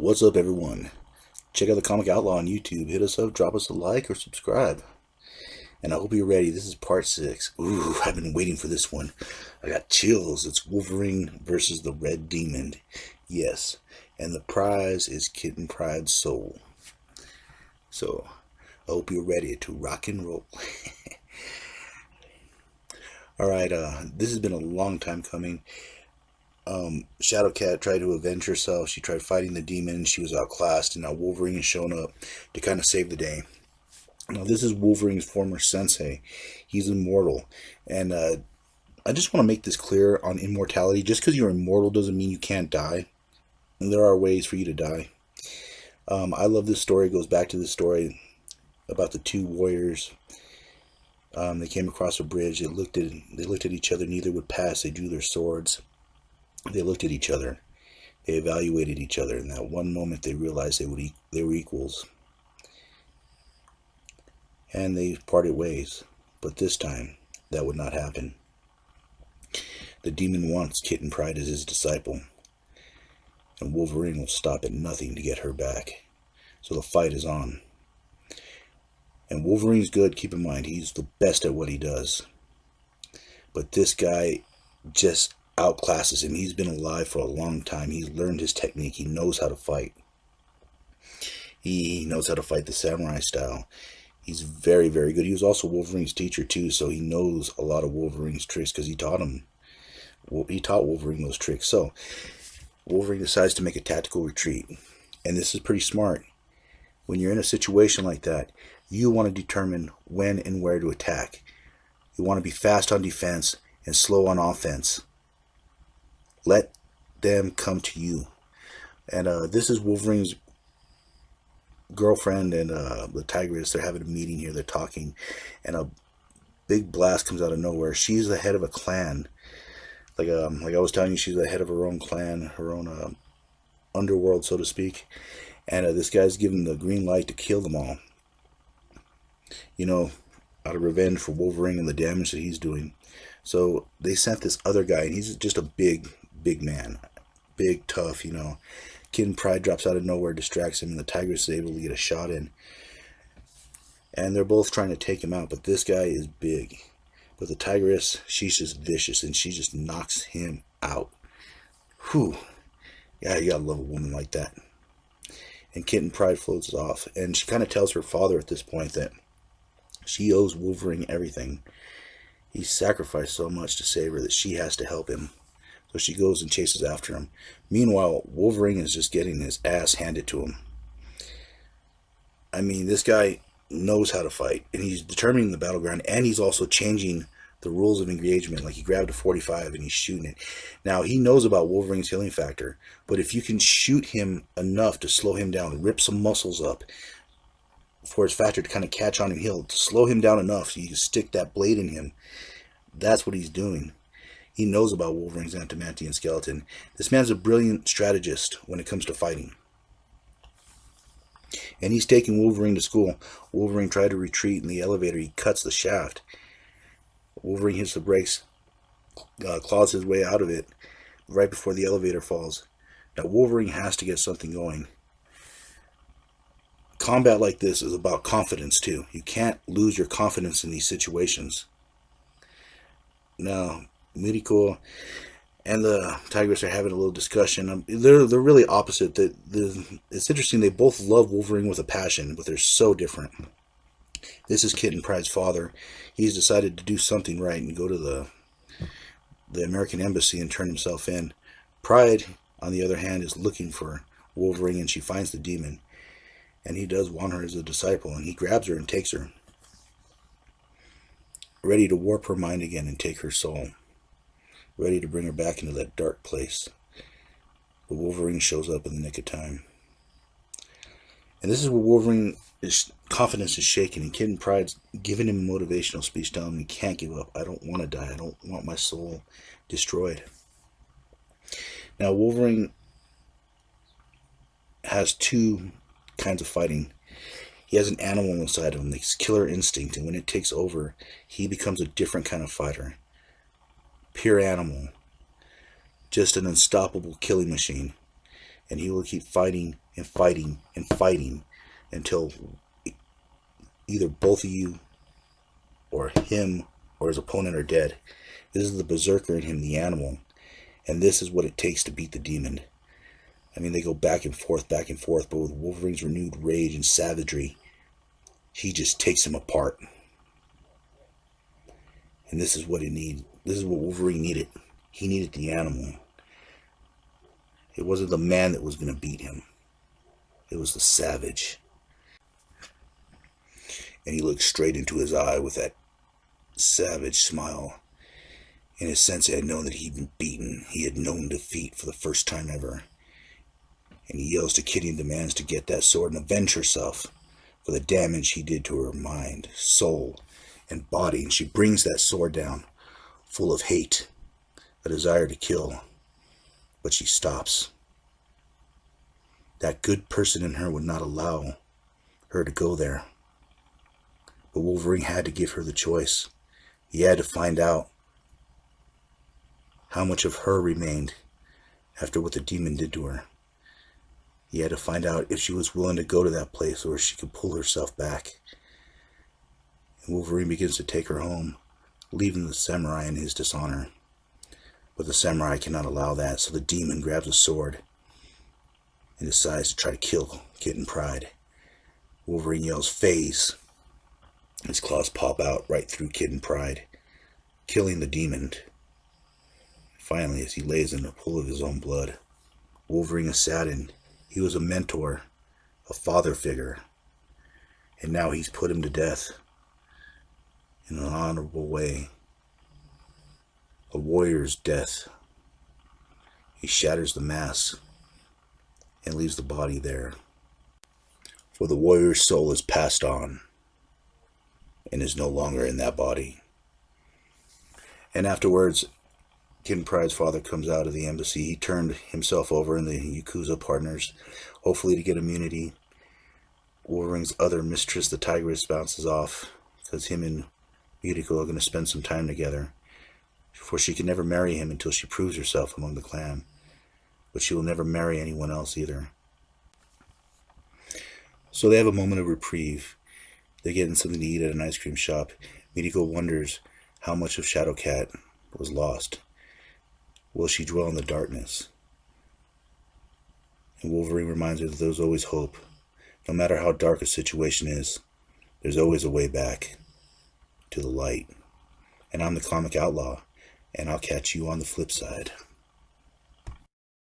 What's up, everyone? Check out the Comic Outlaw on YouTube. Hit us up, drop us a like, or subscribe. And I hope you're ready. This is part 6. Ooh, I've been waiting for this one. I got chills. It's Wolverine versus the Red Demon. Yes. And the prize is Kitten Pryde's soul. So, I hope you're ready to rock and roll. Alright, this has been a long time coming. Shadowcat tried to avenge herself. She tried fighting the demon. She was outclassed, and now Wolverine has shown up to kind of save the day. Now, this is Wolverine's former sensei. He's immortal. And I just want to make this clear on immortality. Just because you're immortal doesn't mean you can't die. And there are ways for you to die. I love this story. It goes back to this story about the two warriors. They came across a bridge. They looked at each other. Neither would pass. They drew their swords. They looked at each other. They evaluated each other. In that one moment, they realized they were equals. And they parted ways. But this time, that would not happen. The demon wants Kitten Pryde as his disciple. And Wolverine will stop at nothing to get her back. So the fight is on. And Wolverine's good, keep in mind. He's the best at what he does. But this guy just outclasses him. He's been alive for a long time. He's learned his technique. He knows how to fight. He knows how to fight the samurai style. He's very, very good. He was also Wolverine's teacher too, so he knows a lot of Wolverine's tricks because he taught him. He taught Wolverine those tricks. So Wolverine decides to make a tactical retreat, and this is pretty smart. When you're in a situation like that, you want to determine when and where to attack. You want to be fast on defense and slow on offense. Let them come to you. And this is Wolverine's girlfriend and the tigress. They're having a meeting here. They're talking, and a big blast comes out of nowhere. She's the head of a clan. Like I was telling you, she's the head of her own clan, her own underworld, so to speak. And this guy's given the green light to kill them all. You know, out of revenge for Wolverine and the damage that he's doing. So they sent this other guy, and he's just a big man. Big, tough, you know. Kitten Pryde drops out of nowhere, distracts him, and the tigress is able to get a shot in. And they're both trying to take him out, but this guy is big. But the tigress, she's just vicious, and she just knocks him out. Whew. Yeah, you gotta love a woman like that. And Kitten Pryde floats off, and she kind of tells her father at this point that she owes Wolverine everything. He sacrificed so much to save her that she has to help him. So she goes and chases after him. Meanwhile, Wolverine is just getting his ass handed to him. I mean, this guy knows how to fight, and he's determining the battleground, and he's also changing the rules of engagement. Like, he grabbed a 45 and he's shooting it. Now, he knows about Wolverine's healing factor, but if you can shoot him enough to slow him down, rip some muscles up for his factor to kind of catch on and heal, to slow him down enough so you can stick that blade in him, that's what he's doing. He knows about Wolverine's adamantium skeleton. This man's a brilliant strategist when it comes to fighting. And he's taking Wolverine to school. Wolverine tried to retreat in the elevator. He cuts the shaft. Wolverine hits the brakes, claws his way out of it right before the elevator falls. Now, Wolverine has to get something going. Combat like this is about confidence too. You can't lose your confidence in these situations. Now, Miriko and the tigress are having a little discussion. They're really opposite. It's interesting. They both love Wolverine with a passion, but they're so different. This is Kitten Pryde's father. He's decided to do something right and go to the American embassy and turn himself in. Pryde, on the other hand, is looking for Wolverine, and she finds the demon. And he does want her as a disciple, and he grabs her and takes her, ready to warp her mind again and take her soul, ready to bring her back into that dark place. But Wolverine shows up in the nick of time. And this is where Wolverine's confidence is shaken, and Kitten Pryde's giving him a motivational speech telling him he can't give up. I don't want to die. I don't want my soul destroyed. Now, Wolverine has two kinds of fighting. He has an animal inside of him, this killer instinct, and when it takes over, he becomes a different kind of fighter. Pure animal. Just an unstoppable killing machine. And he will keep fighting and fighting until either both of you or him or his opponent are dead. This is the berserker in him, the animal, and this is what it takes to beat the demon. I mean, they go back and forth, but with Wolverine's renewed rage and savagery, he just takes him apart. And this is what he needed. This is what Wolverine needed. He needed the animal. It wasn't the man that was going to beat him. It was the savage. And he looked straight into his eye with that savage smile. In his sense, he had known that he'd been beaten. He had known defeat for the first time ever. And he yells to Kitty and demands to get that sword and avenge herself for the damage he did to her mind, soul, and body. And she brings that sword down, full of hate, a desire to kill. But she stops. That good person in her would not allow her to go there. But Wolverine had to give her the choice. He had to find out how much of her remained after what the demon did to her. He had to find out if she was willing to go to that place or if she could pull herself back. And Wolverine begins to take her home, leaving the samurai in his dishonor. But the samurai cannot allow that, so the demon grabs a sword and decides to try to kill Kid and Pryde. Wolverine yells, "Phase!" His claws pop out right through Kid and Pryde, killing the demon. Finally, as he lays in a pool of his own blood, Wolverine is saddened. He was a mentor, a father figure, and now he's put him to death in an honorable way. A warrior's death. He shatters the mask and leaves the body there. For the warrior's soul is passed on and is no longer in that body. And afterwards, Kid and Pryde's father comes out of the embassy. He turned himself over and the Yakuza partners, hopefully to get immunity. Wolverine's other mistress, the Tigress, bounces off because him and Miriko are going to spend some time together. For she can never marry him until she proves herself among the clan. But she will never marry anyone else either. So they have a moment of reprieve. They're getting something to eat at an ice cream shop. Miriko wonders how much of Shadowcat was lost. Will she dwell in the darkness? And Wolverine reminds her that there's always hope. No matter how dark a situation is, there's always a way back to the light. And I'm the Comic Outlaw, and I'll catch you on the flip side.